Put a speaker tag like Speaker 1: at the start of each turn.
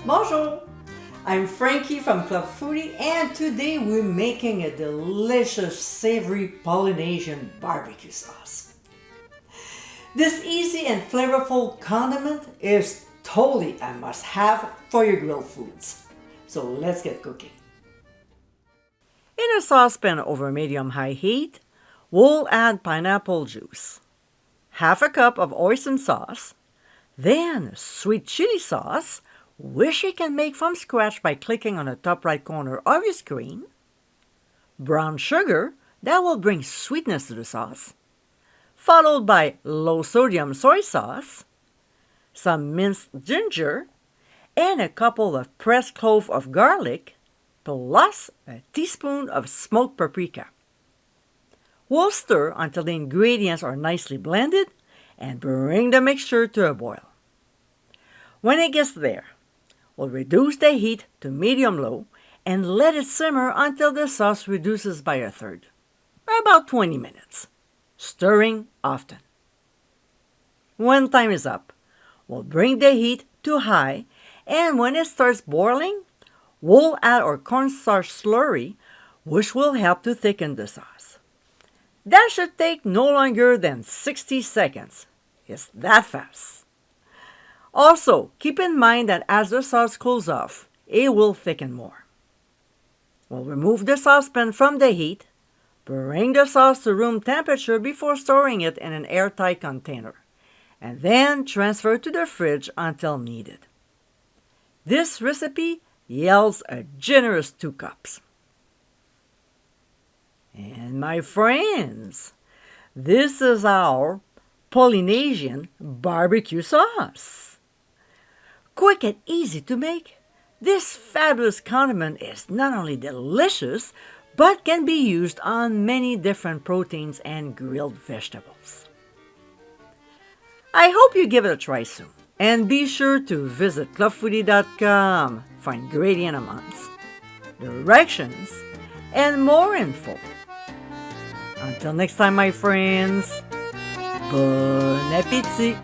Speaker 1: Bonjour! I'm Frankie from Club Foodie, and today we're making a delicious savory Polynesian barbecue sauce. This easy and flavorful condiment is totally a must-have for your grilled foods. So let's get cooking. In a saucepan over medium-high heat, we'll add pineapple juice, half a cup of oyster sauce, then sweet chili sauce, which you can make from scratch by clicking on the top right corner of your screen, brown sugar that will bring sweetness to the sauce, followed by low-sodium soy sauce, some minced ginger, and a couple of pressed cloves of garlic, plus a teaspoon of smoked paprika. We'll stir until the ingredients are nicely blended and bring the mixture to a boil. When it gets there, we'll reduce the heat to medium-low and let it simmer until the sauce reduces by a third, about 20 minutes, stirring often. When time is up, we'll bring the heat to high, and when it starts boiling, we'll add our cornstarch slurry, which will help to thicken the sauce. That should take no longer than 60 seconds. It's that fast. Also, keep in mind that as the sauce cools off, it will thicken more. We'll remove the saucepan from the heat, bring the sauce to room temperature before storing it in an airtight container, and then transfer to the fridge until needed. This recipe yields a generous 2 cups. And my friends, this is our Polynesian BBQ Sauce. Quick and easy to make, this fabulous condiment is not only delicious, but can be used on many different proteins and grilled vegetables. I hope you give it a try soon, and be sure to visit clubfoodie.com for ingredient amounts, directions, and more info. Until next time, my friends, bon appétit!